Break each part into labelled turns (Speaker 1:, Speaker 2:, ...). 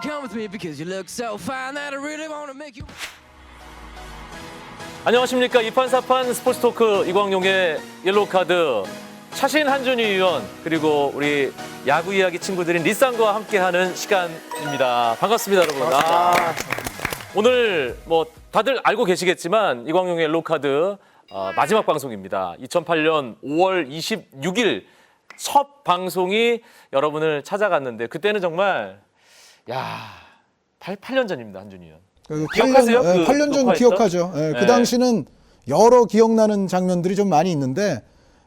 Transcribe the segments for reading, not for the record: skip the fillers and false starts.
Speaker 1: come with me because you look so fine that I really wanna make you.
Speaker 2: 안녕하십니까. 이판사판 스포츠토크 이광용의 옐로우 카드 차신 한준희 위원 그리고 우리 야구 이야기 친구들인 리쌍과 함께하는 시간입니다. 반갑습니다, 여러분. 오늘 뭐 다들 알고 계시겠지만 이광용의 옐로우 카드 마지막 방송입니다. 2008년 5월 26일 첫 방송이 여러분을 찾아갔는데 그때는 정말 8년 전입니다, 한준희 위원. 기억하세요?
Speaker 3: 8년 전 기억하죠. 예, 그 당시는 여러 기억나는 장면들이 좀 많이 있는데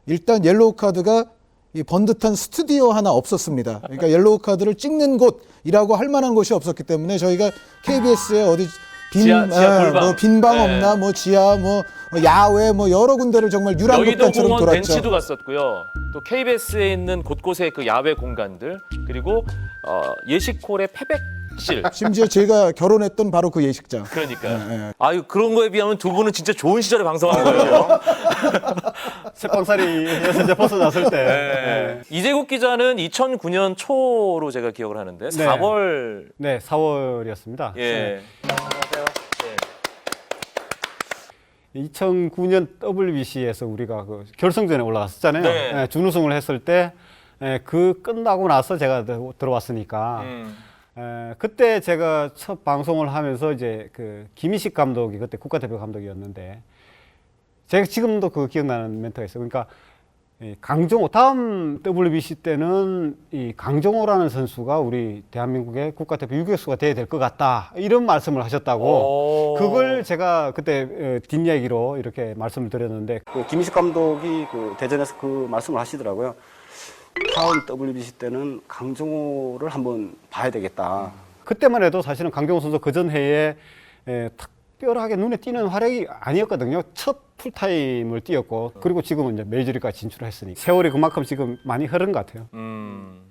Speaker 3: 일단 옐로우 카드가 이 번듯한 스튜디오 하나 없었습니다. 그러니까 옐로우 카드를 찍는 곳이라고 할 만한 곳이 없었기 때문에 저희가 KBS에 어디
Speaker 2: 지하 골방.
Speaker 3: 빈방 없나 뭐 지하 뭐 야외 뭐 여러 군데를 정말 유랑극단처럼
Speaker 2: 여의도공원
Speaker 3: 돌았죠.
Speaker 2: 벤치도 갔었고요. 또 KBS에 있는 곳곳의 그 야외 공간들 그리고 예식홀의 패백실.
Speaker 3: 심지어 제가 결혼했던 바로 그 예식장.
Speaker 2: 그러니까요. 아유 그런 거에 비하면 두 분은 진짜 좋은 시절에 방송한 거예요.
Speaker 4: 새빵살이에서 이제 벗어났을 때.
Speaker 2: 네. 이재국 기자는 2009년 초로 제가 기억을 하는데 4월.
Speaker 4: 네, 4월이었습니다.
Speaker 2: 예.
Speaker 4: 2009년 WBC에서 우리가 그 결승전에 올라갔었잖아요.
Speaker 2: 네.
Speaker 4: 네, 준우승을 했을 때 그 끝나고 나서 제가 들어왔으니까 그때 제가 첫 방송을 하면서 이제 그 김희식 감독이 그때 국가대표 감독이었는데 제가 지금도 그 기억나는 멘트가 있어요. 그러니까 이 강정호 다음 WBC 때는 이 강정호라는 선수가 우리 대한민국의 국가대표 유격수가 돼야 될 것 같다 이런 말씀을 하셨다고 그걸 제가 그때 뒷얘기로 이렇게 말씀을 드렸는데 그 김희식 감독이 그 대전에서 그 말씀을 하시더라고요. 다음 WBC 때는 강정호를 한번 봐야 되겠다. 그때만 해도 사실은 강정호 선수 그전 해에 특별하게 눈에 띄는 활약이 아니었거든요. 첫 풀타임을 뛰었고 그리고 지금은 이제 메이저리그까지 진출했으니 세월이 그만큼 지금 많이 흐른 것 같아요.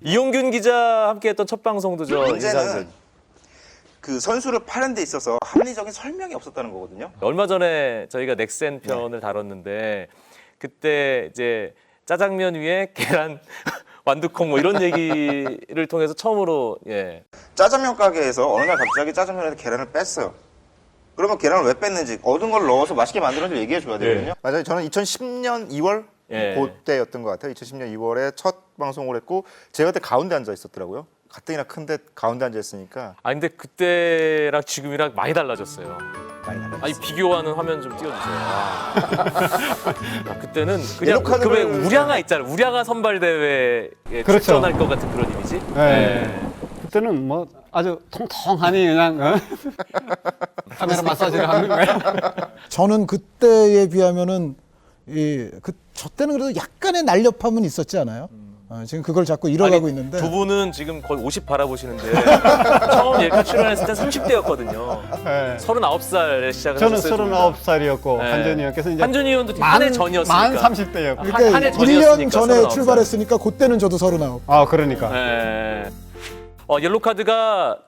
Speaker 2: 이용균 기자 함께했던 첫 방송도
Speaker 5: 문제는 그 선수를 파는 데 있어서 합리적인 설명이 없었다는 거거든요.
Speaker 2: 얼마 전에 저희가 넥센 편을 다뤘는데 그때 이제 짜장면 위에 계란 완두콩 뭐 이런 얘기를 통해서 처음으로
Speaker 5: 짜장면 가게에서 어느 날 갑자기 짜장면에서 계란을 뺐어요. 그러면 계란을 왜 뺐는지 얻은 걸 넣어서 맛있게 만들어서 얘기해 줘야 되거든요. 맞아요. 저는 2010년 2월 그때였던 것 같아요. 2010년 2월에 첫 방송을 했고 제가 그때 가운데 앉아 있었더라고요. 가뜩이나 큰데 가운데 앉아 있으니까.
Speaker 2: 근데 그때랑 지금이랑 많이 달라졌어요.
Speaker 5: 많이 달라졌어요.
Speaker 2: 비교하는 화면 좀 띄워주세요. 그때는 그냥 그 왜 우량아 있잖아요. 우량아 선발 대회에
Speaker 4: 그렇죠.
Speaker 2: 출전할 것 같은 그런 이미지.
Speaker 4: 그때는 뭐 아주 통통하니 그냥 카메라 마사지를 하는 거예요.
Speaker 3: 저는 그때에 비하면은 저 때는 그래도 약간의 날렵함은 있었지 않아요? 지금 그걸 자꾸 잃어가고 있는데
Speaker 2: 두 분은 지금 거의 50 바라보시는데 처음 예카 출연했을 때 30대였거든요. 39살에 시작을
Speaker 4: 저는
Speaker 2: 하셨어요.
Speaker 4: 39살이었고 한준희 의원께서 이제
Speaker 2: 한준희 의원도 한 해 전이었으니까.
Speaker 4: 만 30대였고.
Speaker 3: 그러니까
Speaker 2: 한해
Speaker 3: 1년 전에
Speaker 2: 39.
Speaker 3: 출발했으니까 그때는 저도 39.
Speaker 4: 아, 그러니까.
Speaker 2: 옐로우 카드가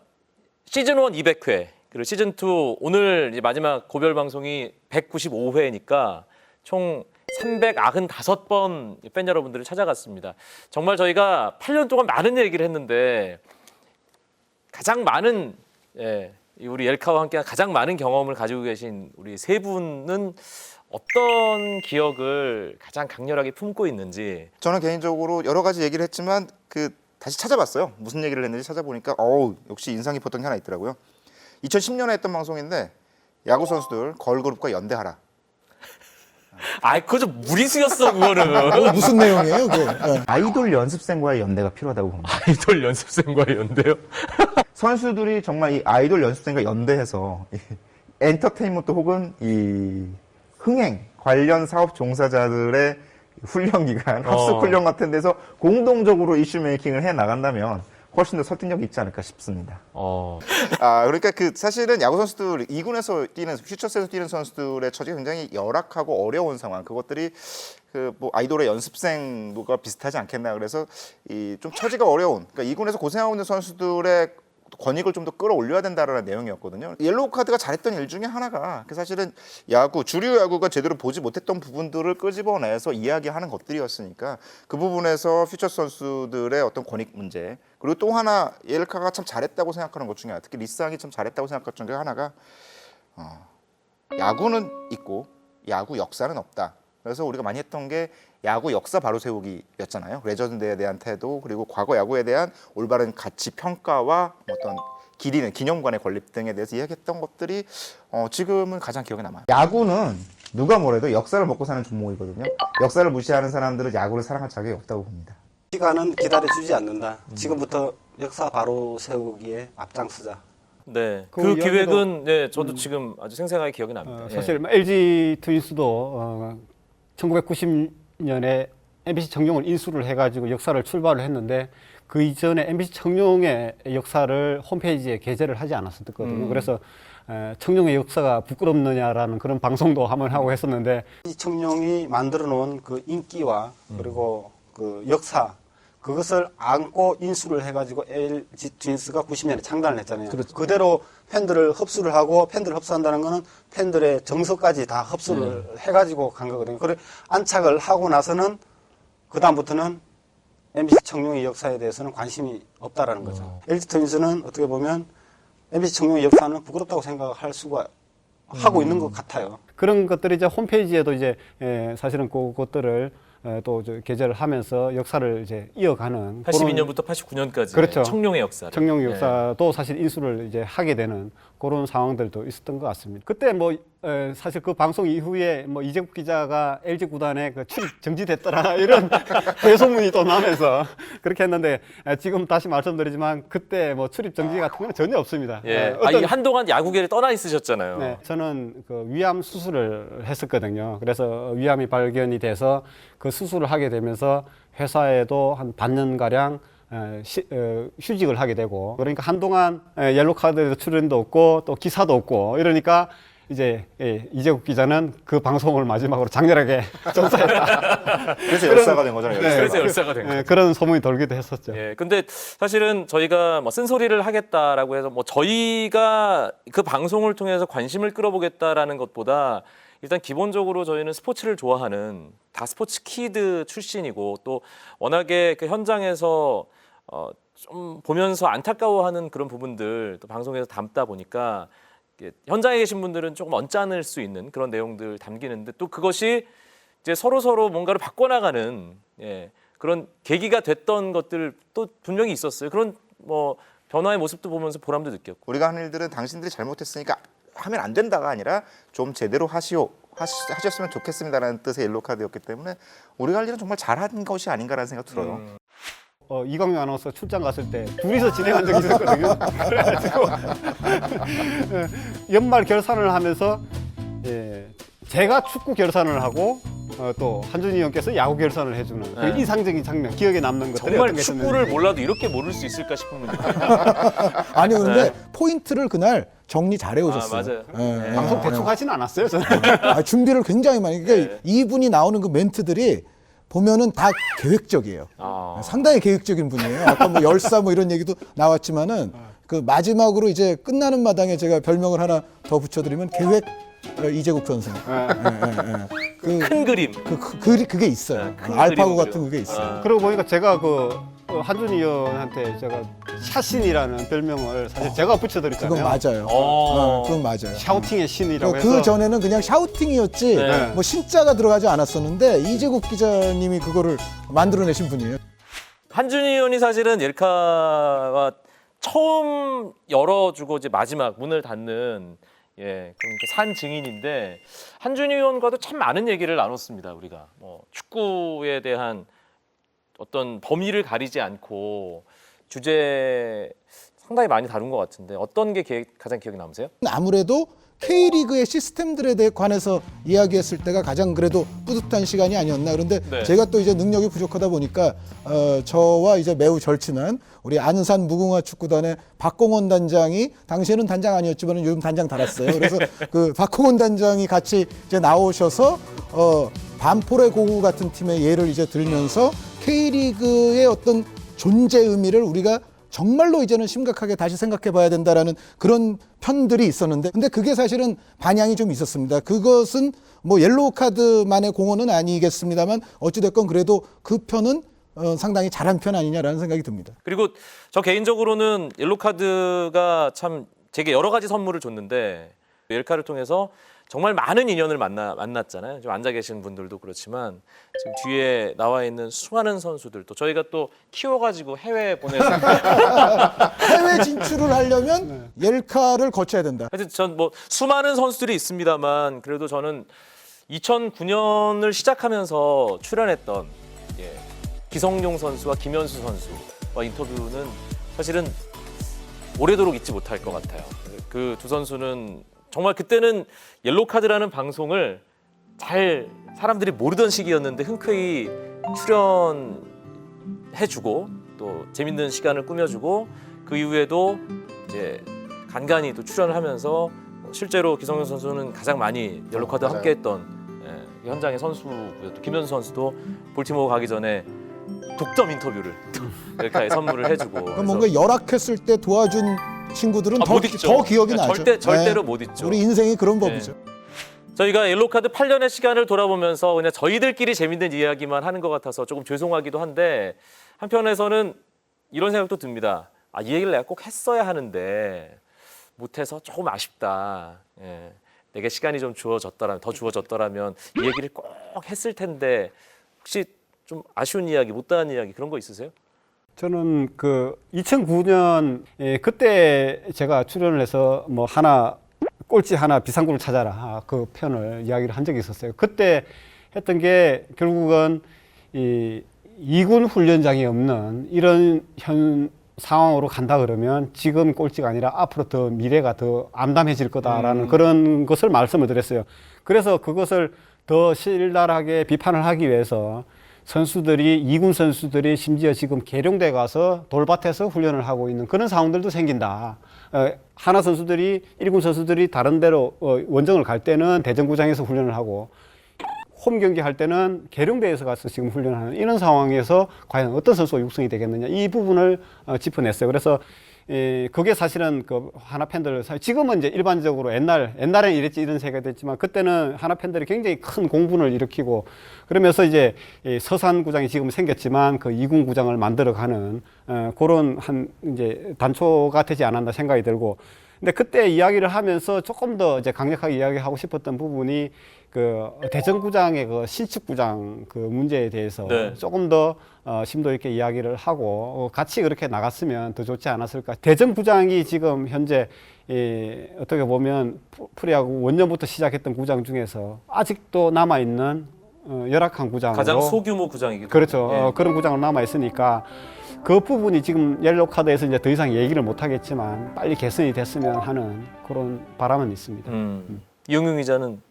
Speaker 2: 시즌 1 200회 그리고 시즌 2 오늘 이제 마지막 고별 방송이 195회니까 총 395번 팬 여러분들을 찾아갔습니다. 정말 저희가 8년 동안 많은 얘기를 했는데 가장 많은 우리 옐카와 함께 가장 많은 경험을 가지고 계신 우리 세 분은 어떤 기억을 가장 강렬하게 품고 있는지.
Speaker 5: 저는 개인적으로 여러 가지 얘기를 했지만 다시 찾아봤어요. 무슨 얘기를 했는지 찾아보니까 역시 인상 깊었던 게 하나 있더라고요. 2010년에 했던 방송인데 야구 선수들 걸그룹과 연대하라.
Speaker 2: 그거 좀 무리수였어 그거는.
Speaker 3: 무슨 내용이에요? 그게?
Speaker 6: 아이돌 연습생과의 연대가 필요하다고 봅니다.
Speaker 2: 아이돌 연습생과의 연대요?
Speaker 6: 선수들이 정말 이 아이돌 연습생과 연대해서 이 엔터테인먼트 혹은 이 흥행 관련 사업 종사자들의 훈련 기간, 합숙 훈련 같은 데서 공동적으로 이슈 메이킹을 해 나간다면 훨씬 더 설득력이 있지 않을까 싶습니다.
Speaker 5: 그러니까 사실은 야구 선수들 2군에서 뛰는 퓨처스에서 뛰는 선수들의 처지가 굉장히 열악하고 어려운 상황. 그것들이 뭐 아이돌의 연습생과 비슷하지 않겠나. 그래서 좀 처지가 어려운. 그러니까 2군에서 고생하고 있는 선수들의 권익을 좀 더 끌어올려야 된다라는 내용이었거든요. 옐로우 카드가 잘했던 일 중에 하나가 사실은 야구, 주류 야구가 제대로 보지 못했던 부분들을 끄집어내서 이야기하는 것들이었으니까 그 부분에서 퓨처 선수들의 어떤 권익 문제, 그리고 또 하나 옐카가 참 잘했다고 생각하는 것 중에 하나, 특히 리쌍이 참 잘했다고 생각할 것 중에 하나가 야구는 있고 야구 역사는 없다. 그래서 우리가 많이 했던 게 야구 역사 바로 세우기였잖아요. 레전드에 대한 태도, 그리고 과거 야구에 대한 올바른 가치 평가와 어떤 기리는 기념관의 건립 등에 대해서 이야기했던 것들이 지금은 가장 기억에 남아요.
Speaker 6: 야구는 누가 뭐래도 역사를 먹고 사는 종목이거든요. 역사를 무시하는 사람들은 야구를 사랑할 자격이 없다고 봅니다.
Speaker 7: 시간은 기다려주지 않는다. 지금부터 역사 바로 세우기에 앞장서자.
Speaker 2: 네,
Speaker 4: 그
Speaker 2: 그
Speaker 4: 이야기도-
Speaker 2: 기획은 네, 저도 지금 아주 생생하게 기억이 납니다.
Speaker 4: 사실 LG 트윈스도 1990년에 MBC 청룡을 인수를 해가지고 역사를 출발을 했는데 그 이전에 MBC 청룡의 역사를 홈페이지에 게재를 하지 않았었거든요. 그래서 청룡의 역사가 부끄럽느냐라는 그런 방송도 한번 하고 했었는데
Speaker 7: 이 청룡이 만들어 놓은 그 인기와 그리고 그 역사 그것을 안고 인수를 해가지고 LG 트윈스가 90년에 창단을 했잖아요. 그대로 팬들을 흡수를 하고 팬들을 흡수한다는 거는 팬들의 정서까지 다 흡수를 해가지고 간 거거든요. 그래 안착을 하고 나서는 그 다음부터는 MBC 청룡의 역사에 대해서는 관심이 없다라는 거죠. LG 트윈스는 어떻게 보면 MBC 청룡의 역사는 부끄럽다고 생각할 수가 하고 있는 것 같아요.
Speaker 4: 그런 것들이 이제 홈페이지에도 이제 사실은 그것들을 또 게재를 하면서 역사를 이제 이어가는
Speaker 2: 82년부터 89년까지
Speaker 4: 그렇죠.
Speaker 2: 청룡의 역사.
Speaker 4: 청룡 역사도 사실 인수를 이제 하게 되는 그런 상황들도 있었던 것 같습니다. 그때 뭐 사실 그 방송 이후에 뭐 이재국 기자가 LG 구단에 그 출입 정지됐더라 이런 대소문이 또 나면서 그렇게 했는데 지금 다시 말씀드리지만 그때 뭐 출입 정지 같은 건 전혀 없습니다.
Speaker 2: 예, 아니 한동안 야구계를 떠나 있으셨잖아요.
Speaker 4: 네, 저는 그 위암 수술을 했었거든요. 그래서 위암이 발견이 돼서 그 수술을 하게 되면서 회사에도 한 반년 가량 휴직을 하게 되고 그러니까 한동안 옐로 카드에도 출연도 없고 또 기사도 없고 이러니까 이제 이재국 기자는 그 방송을 마지막으로 장렬하게 전사했다.
Speaker 5: 그래서 열사가 된 거잖아요. 열사가.
Speaker 2: 그래서 열사가 된 거죠.
Speaker 4: 그런 소문이 돌기도 했었죠.
Speaker 2: 예, 근데 사실은 저희가 뭐 쓴소리를 하겠다라고 해서 뭐 저희가 그 방송을 통해서 관심을 끌어보겠다라는 것보다 일단 기본적으로 저희는 스포츠를 좋아하는 다 스포츠 키드 출신이고 또 워낙에 그 현장에서 좀 보면서 안타까워하는 그런 부분들 또 방송에서 담다 보니까 현장에 계신 분들은 조금 언짢을 수 있는 그런 내용들 담기는데 또 그것이 이제 서로 뭔가를 바꿔나가는 그런 계기가 됐던 것들 또 분명히 있었어요. 그런 뭐 변화의 모습도 보면서 보람도 느꼈고.
Speaker 5: 우리가 한 일들은 당신들이 잘못했으니까 하면 안 된다가 아니라 좀 제대로 하셨으면 좋겠습니다라는 뜻의 옐로우 카드였기 때문에 우리가 할 일은 정말 잘한 것이 아닌가라는 생각 들어요.
Speaker 4: 이광용 아나운서 출장 갔을 때 둘이서 진행한 적이 있었거든요. 그래가지고 연말 결산을 하면서 제가 축구 결산을 하고 또 한준희 의원께서 야구 결산을 해주는 그 인상적인 장면, 기억에 남는 것들이
Speaker 2: 정말
Speaker 4: 어떤 게
Speaker 2: 축구를
Speaker 4: 있었는지.
Speaker 2: 몰라도 이렇게 모를 수 있을까 싶은 분들.
Speaker 3: 아니 그런데 포인트를 그날 정리 잘해 오셨어요.
Speaker 2: 맞아요.
Speaker 4: 방송 대충 하지는 않았어요, 저는.
Speaker 3: 준비를 굉장히 많이. 그러니까 이분이 나오는 그 멘트들이 보면은 다 계획적이에요. 상당히 계획적인 분이에요. 아까 뭐 열사 뭐 이런 얘기도 나왔지만은 그 마지막으로 이제 끝나는 마당에 제가 별명을 하나 더 붙여드리면 계획 이재국 선생.
Speaker 2: 큰 그림.
Speaker 3: 그게 있어요.
Speaker 2: 큰
Speaker 3: 알파고
Speaker 2: 그림으로.
Speaker 3: 같은 그게 있어요.
Speaker 4: 그러고 보니까 제가 그 한준희 의원한테 제가 샤신이라는 별명을 사실 제가 붙여드렸잖아요.
Speaker 3: 그건 맞아요. 그건 맞아요.
Speaker 4: 샤우팅의 신이라고 해서
Speaker 3: 그 전에는 그냥 샤우팅이었지
Speaker 2: 네.
Speaker 3: 뭐 신자가 들어가지 않았었는데 이재국 기자님이 그거를 만들어내신 분이에요.
Speaker 2: 한준희 의원이 사실은 옐카가 처음 열어주고 이제 마지막 문을 닫는 그러니까 산 증인인데 한준희 의원과도 참 많은 얘기를 나눴습니다. 우리가 뭐 축구에 대한 어떤 범위를 가리지 않고 주제 상당히 많이 다룬 것 같은데 어떤 게 가장 기억에 남으세요?
Speaker 3: 아무래도 K리그의 시스템들에 대해 관해서 이야기했을 때가 가장 그래도 뿌듯한 시간이 아니었나. 그런데
Speaker 2: 네.
Speaker 3: 제가 또 이제 능력이 부족하다 보니까 저와 이제 매우 절친한 우리 안산 무궁화 축구단의 박공원 단장이 당시에는 단장 아니었지만 요즘 단장 달았어요. 그래서 그 박공원 단장이 같이 이제 나오셔서 반포레 고구 같은 팀의 예를 이제 들면서 K리그의 어떤 존재 의미를 우리가 정말로 이제는 심각하게 다시 생각해 봐야 된다라는 그런 편들이 있었는데, 근데 그게 사실은 반향이 좀 있었습니다. 그것은 뭐 옐로우 카드만의 공헌은 아니겠습니다만 어찌됐건 그래도 그 편은 상당히 잘한 편 아니냐라는 생각이 듭니다.
Speaker 2: 그리고 저 개인적으로는 옐로우 카드가 참 제게 여러 가지 선물을 줬는데, 옐카를 통해서 정말 많은 인연을 만났잖아요. 지금 앉아 계신 분들도 그렇지만 지금 뒤에 나와 있는 수많은 선수들, 또 저희가 또 키워가지고 해외에 보내서
Speaker 3: 해외 진출을 하려면 옐카를 거쳐야 된다.
Speaker 2: 하여튼 전 뭐 수많은 선수들이 있습니다만, 그래도 저는 2009년을 시작하면서 출연했던 기성용 선수와 김현수 선수와 인터뷰는 사실은 오래도록 잊지 못할 것 같아요. 그 두 선수는 정말 그때는 옐로우 카드라는 방송을 잘 사람들이 모르던 시기였는데 흔쾌히 출연해주고 또 재밌는 시간을 꾸며주고, 그 이후에도 이제 간간히 또 출연을 하면서 실제로 기성용 선수는 가장 많이 옐로우 카드와 함께했던 현장의 선수고요. 또 김현수 선수도 볼티모어 가기 전에 독점 인터뷰를 옐카에 선물을 해주고.
Speaker 3: 뭔가 열악했을 때 도와준 친구들은
Speaker 2: 못 잊죠.
Speaker 3: 더 기억이 나죠.
Speaker 2: 절대로 못 잊죠.
Speaker 3: 우리 인생이 그런 법이죠.
Speaker 2: 저희가 옐로우 카드 8년의 시간을 돌아보면서 그냥 저희들끼리 재밌는 이야기만 하는 것 같아서 조금 죄송하기도 한데, 한편에서는 이런 생각도 듭니다. 아, 이 얘기를 내가 꼭 했어야 하는데 못해서 조금 아쉽다. 내게 시간이 좀 더 주어졌더라면 이 얘기를 꼭 했을 텐데, 혹시 좀 아쉬운 이야기, 못다한 이야기 그런 거 있으세요?
Speaker 4: 저는 그 2009년 그때 제가 출연을 해서 뭐 꼴찌 하나 비상구를 찾아라, 그 편을 이야기를 한 적이 있었어요. 그때 했던 게 결국은 이 2군 훈련장이 없는 이런 현 상황으로 간다 그러면 지금 꼴찌가 아니라 앞으로 더 미래가 더 암담해질 거다라는 그런 것을 말씀을 드렸어요. 그래서 그것을 더 신랄하게 비판을 하기 위해서 선수들이 2군 선수들이 심지어 지금 계룡대 가서 돌밭에서 훈련을 하고 있는 그런 상황들도 생긴다. 하나 선수들이 1군 선수들이 다른 데로 원정을 갈 때는 대전구장에서 훈련을 하고 홈 경기 할 때는 계룡대에서 가서 지금 훈련하는 이런 상황에서 과연 어떤 선수가 육성이 되겠느냐, 이 부분을 짚어냈어요. 그래서 그게 사실은 그 하나 팬들, 지금은 이제 일반적으로 옛날엔 이랬지 이런 생각이 됐지만, 그때는 하나 팬들이 굉장히 큰 공분을 일으키고, 그러면서 이제 서산 구장이 지금 생겼지만 그 2군 구장을 만들어가는 그런 이제 단초가 되지 않았나 생각이 들고, 근데 그때 이야기를 하면서 조금 더 이제 강력하게 이야기하고 싶었던 부분이 그 대전구장의 그 신축구장 그 문제에 대해서 조금 더 심도 있게 이야기를 하고 같이 그렇게 나갔으면 더 좋지 않았을까. 대전구장이 지금 현재 어떻게 보면 프로야구 원년부터 시작했던 구장 중에서 아직도 남아 있는 열악한 구장으로,
Speaker 2: 가장 소규모 구장이기도
Speaker 4: 그렇죠. 그런 구장으로 남아 있으니까 그 부분이 지금 옐로우 카드에서 이제 더 이상 얘기를 못 하겠지만 빨리 개선이 됐으면 하는 그런 바람은 있습니다.
Speaker 2: 이용용 기자는?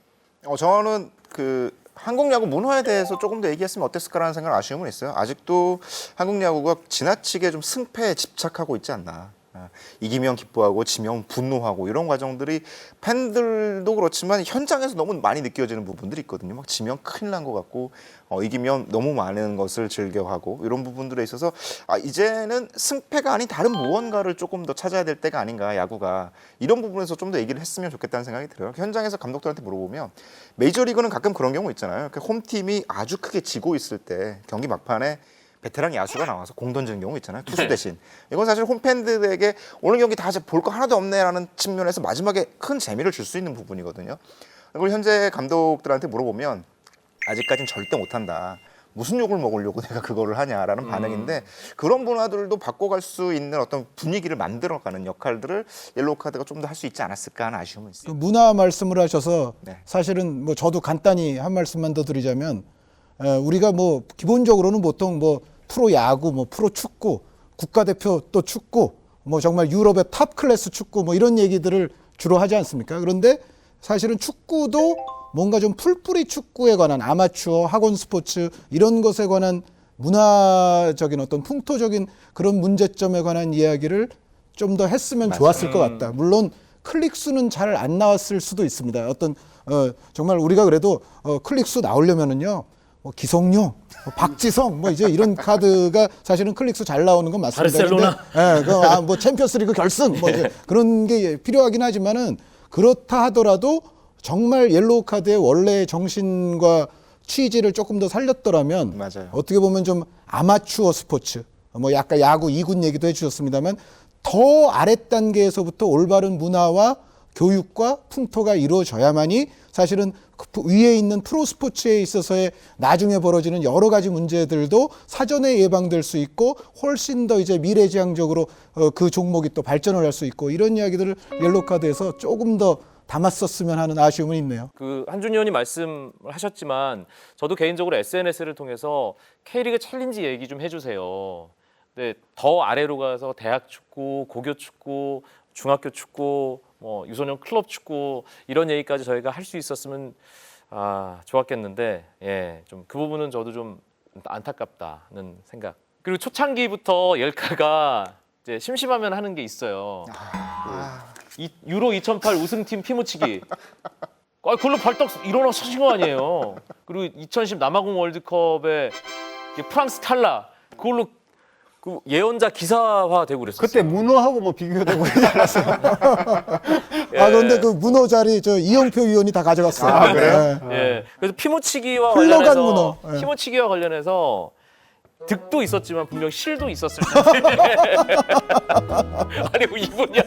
Speaker 5: 저는 그 한국 야구 문화에 대해서 조금 더 얘기했으면 어땠을까라는 생각은 아쉬움은 있어요. 아직도 한국 야구가 지나치게 좀 승패에 집착하고 있지 않나. 이기면 기뻐하고 지면 분노하고 이런 과정들이 팬들도 그렇지만 현장에서 너무 많이 느껴지는 부분들이 있거든요. 막 지면 큰일 난 것 같고 이기면 너무 많은 것을 즐겨하고 이런 부분들에 있어서 이제는 승패가 아닌 다른 무언가를 조금 더 찾아야 될 때가 아닌가, 야구가. 이런 부분에서 좀 더 얘기를 했으면 좋겠다는 생각이 들어요. 현장에서 감독들한테 물어보면 메이저리그는 가끔 그런 경우 있잖아요. 홈팀이 아주 크게 지고 있을 때 경기 막판에 베테랑 야수가 나와서 공 던지는 경우 있잖아요. 투수 대신. 이건 사실 홈팬들에게 오늘 경기 다 볼 거 하나도 없네라는 측면에서 마지막에 큰 재미를 줄 수 있는 부분이거든요. 그걸 현재 감독들한테 물어보면 아직까지는 절대 못한다. 무슨 욕을 먹으려고 내가 그거를 하냐라는 반응인데, 그런 문화들도 바꿔갈 수 있는 어떤 분위기를 만들어가는 역할들을 옐로우 카드가 좀 더 할 수 있지 않았을까 하는 아쉬움은 있어요.
Speaker 3: 그 문화 말씀을 하셔서
Speaker 5: 네.
Speaker 3: 사실은 뭐 저도 간단히 한 말씀만 더 드리자면, 우리가 뭐 기본적으로는 보통 뭐 프로 야구, 뭐 프로 축구, 국가대표 또 축구, 뭐 정말 유럽의 탑 클래스 축구 뭐 이런 얘기들을 주로 하지 않습니까? 그런데 사실은 축구도 뭔가 좀 풀뿌리 축구에 관한 아마추어, 학원 스포츠 이런 것에 관한 문화적인 어떤 풍토적인 그런 문제점에 관한 이야기를 좀 더 했으면 좋았을 것 같다. 물론 클릭 수는 잘 안 나왔을 수도 있습니다. 어떤 정말 우리가 그래도 클릭 수 나오려면은요, 뭐 기성용, 뭐 박지성, 뭐 이제 이런 카드가 사실은 클릭수 잘 나오는 건 맞습니다.
Speaker 2: 바르셀로나.
Speaker 3: 근데, 뭐 챔피언스리그 결승, 뭐 이제 그런 게 필요하긴 하지만은 그렇다 하더라도 정말 옐로우 카드의 원래의 정신과 취지를 조금 더 살렸더라면
Speaker 5: 맞아요.
Speaker 3: 어떻게 보면 좀 아마추어 스포츠, 뭐 약간 야구 2군 얘기도 해주셨습니다만 더 아랫 단계에서부터 올바른 문화와 교육과 풍토가 이루어져야만이 사실은 그 위에 있는 프로 스포츠에 있어서의 나중에 벌어지는 여러 가지 문제들도 사전에 예방될 수 있고 훨씬 더 이제 미래지향적으로 그 종목이 또 발전을 할 수 있고 이런 이야기들을 옐로우 카드에서 조금 더 담았었으면 하는 아쉬움은 있네요.
Speaker 2: 그 한준희 의원이 말씀하셨지만 저도 개인적으로 SNS를 통해서 K리그 챌린지 얘기 좀 해주세요. 근데 더 아래로 가서 대학 축구, 고교 축구, 중학교 축구, 뭐 유소년 클럽 축구 이런 얘기까지 저희가 할 수 있었으면 좋았겠는데 좀 그 부분은 저도 좀 안타깝다는 생각. 그리고 초창기부터 옐카가 이제 심심하면 하는 게 있어요. 유로 2008 우승팀 피무치기. 그걸로 벌떡 일어나신 거 아니에요. 그리고 2010 남아공 월드컵에 프랑스 탈락. 그걸로 그 예언자 기사화 되고 그랬어요.
Speaker 4: 그때 문어하고 뭐 비교되고 그러지 않았어요?
Speaker 3: 그런데 그 문어 자리 저 이영표 위원이 다 가져갔어요.
Speaker 5: 그래요?
Speaker 2: 그래서 피무치기와
Speaker 3: 흘러간
Speaker 2: 관련해서
Speaker 3: 문어.
Speaker 2: 피무치기와 관련해서 득도 있었지만 분명 실도 있었을 텐데. 아니 뭐 이분이야.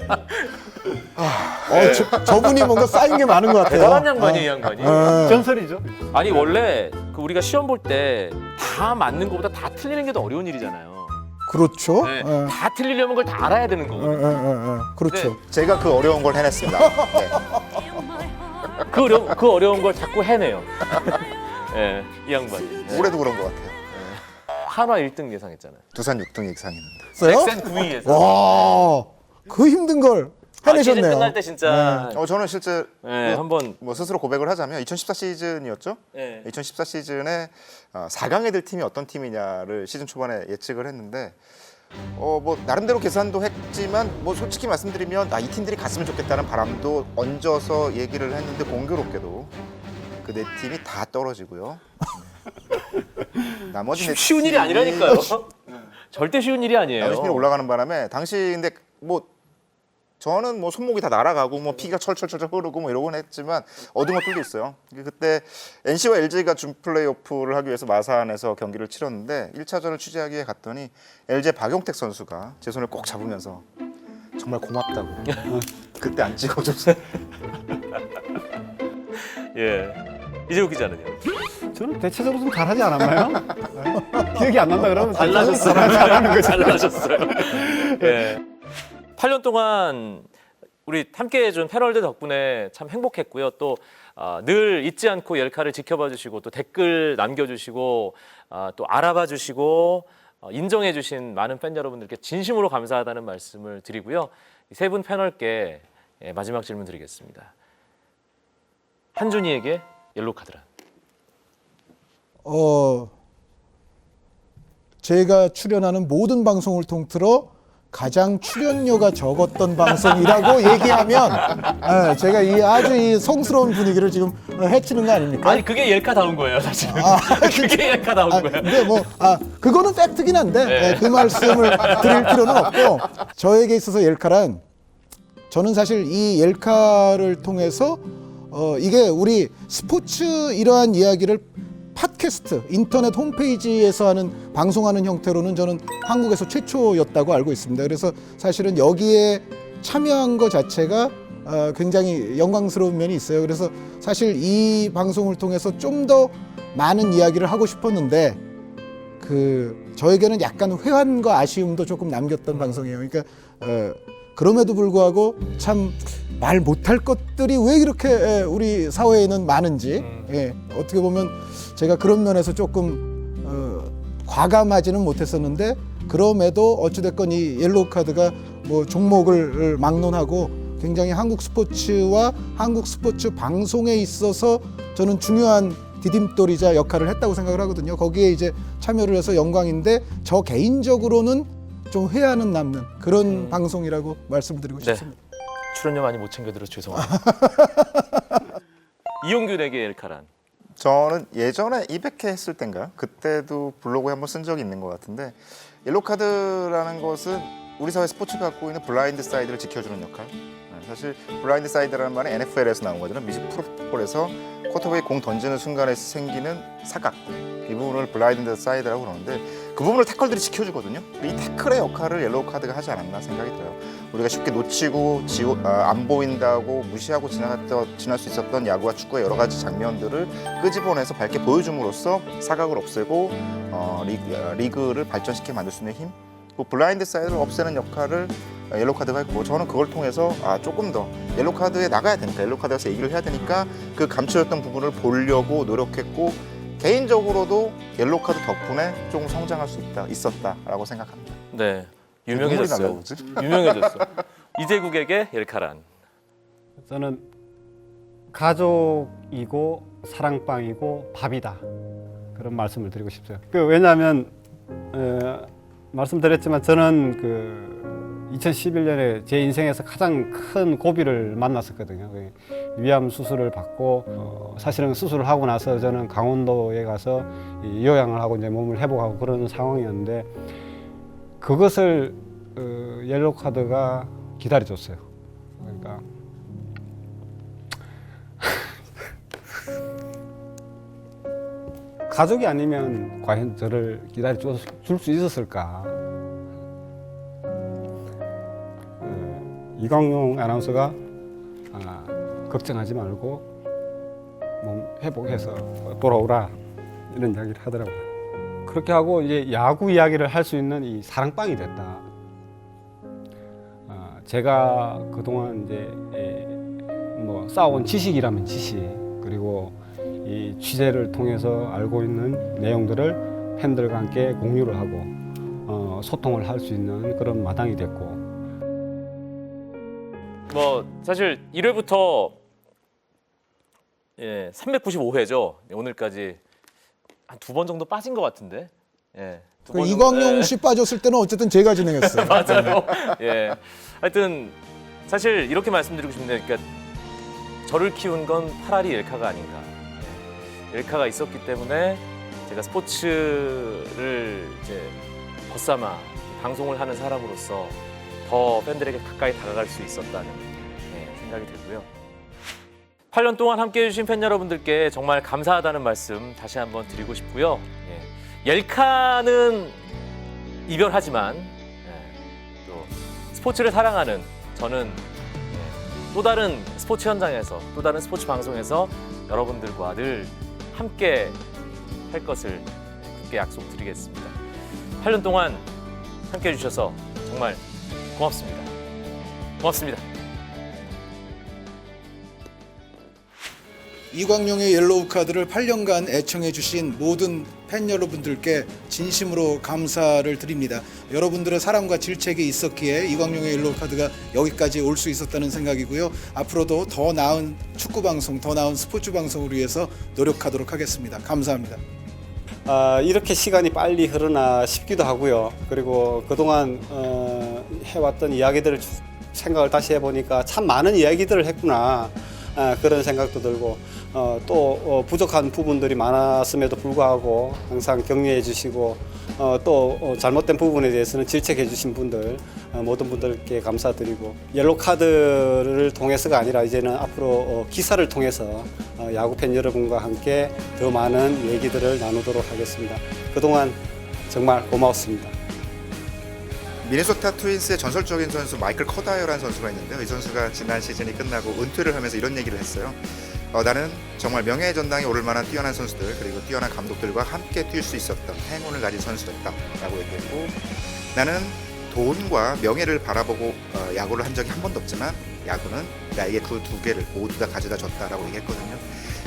Speaker 3: 저분이 뭔가 쌓인 게 많은 것 같아요.
Speaker 2: 대단한 양반이 이 양반이.
Speaker 4: 전설이죠.
Speaker 2: 아니 원래 그 우리가 시험 볼 때 다 맞는 것보다 다 틀리는 게 더 어려운 일이잖아요.
Speaker 3: 그렇죠.
Speaker 2: 네, 다 틀리려면 그걸 다 알아야 되는 거거든요.
Speaker 3: 그렇죠.
Speaker 5: 제가 그 어려운 걸 해냈습니다. 네.
Speaker 2: 그 어려운 걸 자꾸 해내요. 이 양반이.
Speaker 5: 올해도 그런 것 같아요.
Speaker 2: 한화 1등 예상했잖아요.
Speaker 5: 두산 6등 예상했는데.
Speaker 2: 넥센 9위 예상.
Speaker 3: 와, 그 힘든 걸 해내셨네요.
Speaker 2: 시즌 끝날 때 진짜
Speaker 5: 저는 실제
Speaker 2: 한번
Speaker 5: 뭐 스스로 고백을 하자면 2014 시즌이었죠. 2014 시즌에 4강에 들 팀이 어떤 팀이냐를 시즌 초반에 예측을 했는데 뭐 나름대로 계산도 했지만 뭐 솔직히 말씀드리면 이 팀들이 갔으면 좋겠다는 바람도 얹어서 얘기를 했는데 공교롭게도 그 네 팀이 다 떨어지고요. 나머지 네
Speaker 2: 쉬운 일이 아니라니까요. 절대 쉬운 일이 아니에요.
Speaker 5: 나머지 팀이 올라가는 바람에 당시 근데 뭐 저는 뭐 손목이 다 날아가고 뭐 피가 철철철 흐르고 뭐 이러곤 했지만 얻은 것들도 있어요. 그때 NC와 LG가 준 플레이오프를 하기 위해서 마산에서 경기를 치렀는데 1차전을 취재하기에 갔더니 LG 박용택 선수가 제 손을 꼭 잡으면서 정말 고맙다고 그때 안 찍어줬어요.
Speaker 2: 이재욱 기자는요?
Speaker 4: 저는 대체적으로 좀 잘하지 않았나요? 기억이 안 난다 그러면
Speaker 2: 잘나셨어요. 잘나셨어요. 8년 동안 우리 함께해 준 패널들 덕분에 참 행복했고요. 또 늘 잊지 않고 옐카를 지켜봐 주시고 또 댓글 남겨주시고 또 알아봐 주시고 인정해 주신 많은 팬 여러분들께 진심으로 감사하다는 말씀을 드리고요. 세 분 패널께 마지막 질문 드리겠습니다. 한준희에게 옐로우 카드란?
Speaker 3: 제가 출연하는 모든 방송을 통틀어 가장 출연료가 적었던 방송이라고 얘기하면 제가 아주 이 성스러운 분위기를 지금 해치는 거 아닙니까?
Speaker 2: 아니 그게 옐카다운 거예요 사실은. 그게 옐카다운 거예요.
Speaker 3: 근데 뭐 그거는 팩트긴 한데 그 말씀을 드릴 필요는 없고 저에게 있어서 옐카란 저는 사실 이 옐카를 통해서 이게 우리 스포츠 이러한 이야기를 팟캐스트, 인터넷 홈페이지에서 하는 방송하는 형태로는 저는 한국에서 최초였다고 알고 있습니다. 그래서 사실은 여기에 참여한 것 자체가 굉장히 영광스러운 면이 있어요. 그래서 사실 이 방송을 통해서 좀 더 많은 이야기를 하고 싶었는데 저에게는 약간 회한과 아쉬움도 조금 남겼던 방송이에요. 그러니까 그럼에도 불구하고 참 말 못할 것들이 왜 이렇게 우리 사회에는 많은지 어떻게 보면 제가 그런 면에서 조금 과감하지는 못했었는데 그럼에도 어찌됐건 이 옐로우 카드가 뭐 종목을 막론하고 굉장히 한국 스포츠와 한국 스포츠 방송에 있어서 저는 중요한 디딤돌이자 역할을 했다고 생각을 하거든요. 거기에 이제 참여를 해서 영광인데 저 개인적으로는 좀 회한은 남는 그런 방송이라고 말씀드리고 싶습니다.
Speaker 2: 출연료 많이 못 챙겨드려 죄송합니다. 이용균에게 옐카란?
Speaker 5: 저는 예전에 200회 했을 땐가 그때도 블로그에 한번 쓴 적이 있는 것 같은데 옐로우 카드라는 것은 우리 사회 스포츠가 갖고 있는 블라인드 사이드를 지켜주는 역할. 사실 블라인드 사이드라는 말은 NFL에서 나온 거잖아요. 미식 프로풋볼에서 쿼터백이 공 던지는 순간에 생기는 사각, 이 부분을 블라인드 사이드라고 그러는데 그 부분을 태클들이 지켜주거든요. 이 태클의 역할을 옐로우 카드가 하지 않았나 생각이 들어요. 우리가 쉽게 놓치고 안 보인다고 무시하고 지날 수 있었던 야구와 축구의 여러 가지 장면들을 끄집어내서 밝게 보여줌으로써 사각을 없애고 리그를 발전시켜 만들 수 있는 힘, 그 블라인드 사이드를 없애는 역할을 옐로우 카드가 했고, 저는 그걸 통해서 조금 더 옐로우 카드에 나가야 되니까, 옐로우 카드에서 얘기를 해야 되니까 그 감춰졌던 부분을 보려고 노력했고, 개인적으로도 옐로우 카드 덕분에 조금 성장할 수 있었다라고 생각합니다.
Speaker 2: 네,
Speaker 5: 눈물이
Speaker 2: 유명해졌어요.
Speaker 5: 나려고 그러지?
Speaker 2: 유명해졌어. 이재국에게 엘카란.
Speaker 4: 저는 가족이고 사랑방이고 밥이다, 그런 말씀을 드리고 싶어요. 왜냐하면 말씀드렸지만 저는 그 2011년에 제 인생에서 가장 큰 고비를 만났었거든요. 위암 수술을 받고 사실은 수술을 하고 나서 저는 강원도에 가서 요양을 하고 이제 몸을 회복하고 그런 상황이었는데, 그것을 옐로우 카드가 기다려줬어요. 그러니까 가족이 아니면 과연 저를 기다려줄 수 있었을까? 이광용 아나운서가 걱정하지 말고 몸 회복해서 돌아오라, 이런 이야기를 하더라고요. 그렇게 하고 이제 야구 이야기를 할 수 있는 이 사랑방이 됐다. 제가 그동안 이제 뭐 쌓아온 지식이라면 지식, 그리고 이 취재를 통해서 알고 있는 내용들을 팬들과 함께 공유를 하고 소통을 할 수 있는 그런 마당이 됐고,
Speaker 2: 뭐 사실 1회부터 395회죠. 오늘까지 한 2번 정도 빠진 것 같은데. 두 번 정도.
Speaker 3: 이광용 씨 빠졌을 때는 어쨌든 제가 진행했어요.
Speaker 2: 맞아요. 예. 하여튼 사실 이렇게 말씀드리고 싶은데, 그러니까 저를 키운 건 파라리 엘카가 아닌가. 엘카가 있었기 때문에 제가 스포츠를 이제 벗삼아 방송을 하는 사람으로서 더 팬들에게 가까이 다가갈 수 있었다는 생각이 들고요. 8년 동안 함께해 주신 팬 여러분들께 정말 감사하다는 말씀 다시 한번 드리고 싶고요. 엘카는 이별하지만 또 스포츠를 사랑하는 저는 또 다른 스포츠 현장에서, 또 다른 스포츠 방송에서 여러분들과 늘 함께 할 것을 굳게 약속드리겠습니다. 8년 동안 함께해 주셔서 정말 고맙습니다. 고맙습니다.
Speaker 3: 이광용의 옐로우 카드를 8년간 애청해 주신 모든 팬 여러분들께 진심으로 감사를 드립니다. 여러분들의 사랑과 질책이 있었기에 이광용의 옐로우 카드가 여기까지 올 수 있었다는 생각이고요. 앞으로도 더 나은 축구 방송, 더 나은 스포츠 방송을 위해서 노력하도록 하겠습니다. 감사합니다.
Speaker 4: 이렇게 시간이 빨리 흐르나 싶기도 하고요. 그리고 그동안 해왔던 이야기들을 생각을 다시 해보니까 참 많은 이야기들을 했구나, 그런 생각도 들고, 또 부족한 부분들이 많았음에도 불구하고 항상 격려해 주시고, 또 잘못된 부분에 대해서는 질책해 주신 분들, 모든 분들께 감사드리고, 옐로우 카드를 통해서가 아니라 이제는 앞으로 기사를 통해서 야구 팬 여러분과 함께 더 많은 얘기들을 나누도록 하겠습니다. 그동안 정말 고마웠습니다.
Speaker 5: 미네소타 트윈스의 전설적인 선수 마이클 커다이어라는 선수가 있는데요. 이 선수가 지난 시즌이 끝나고 은퇴를 하면서 이런 얘기를 했어요. 나는 정말 명예의 전당에 오를 만한 뛰어난 선수들, 그리고 뛰어난 감독들과 함께 뛸 수 있었던 행운을 가진 선수였다 라고 얘기했고, 나는 돈과 명예를 바라보고 야구를 한 적이 한 번도 없지만 야구는 나에게 그 두 개를 모두 다 가져다 줬다라고 얘기했거든요.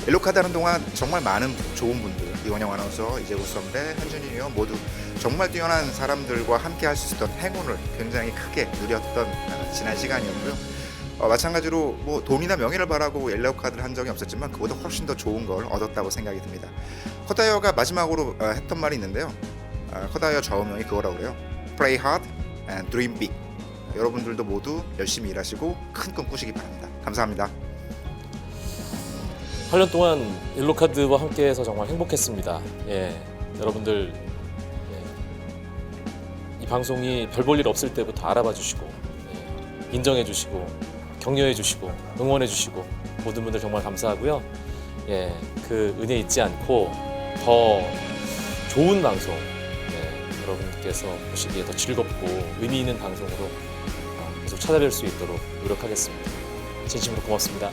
Speaker 5: 옐로우 카드 하는 동안 정말 많은 좋은 분들, 이원영 아나운서, 이재국 선배, 한준희 의원 모두 정말 뛰어난 사람들과 함께 할 수 있었던 행운을 굉장히 크게 누렸던 지난 시간이었고요. 마찬가지로 뭐 돈이나 명예를 바라고 옐로우 카드를 한 적이 없었지만 그보다 훨씬 더 좋은 걸 얻었다고 생각이 듭니다. 커다이어가 마지막으로 했던 말이 있는데요. 커다이어 좌우명이 그거라고 그래요. Play hard and dream big. 여러분들도 모두 열심히 일하시고 큰 꿈 꾸시기 바랍니다. 감사합니다.
Speaker 2: 8년 동안 옐로카드와 함께해서 정말 행복했습니다. 예, 여러분들 이 방송이 별 볼 일 없을 때부터 알아봐 주시고 인정해 주시고 격려해 주시고 응원해 주시고 모든 분들 정말 감사하고요. 예, 그 은혜 잊지 않고 더 좋은 방송 여러분들께서 보시기에 더 즐겁고 의미 있는 방송으로 계속 찾아뵐 수 있도록 노력하겠습니다. 진심으로 고맙습니다.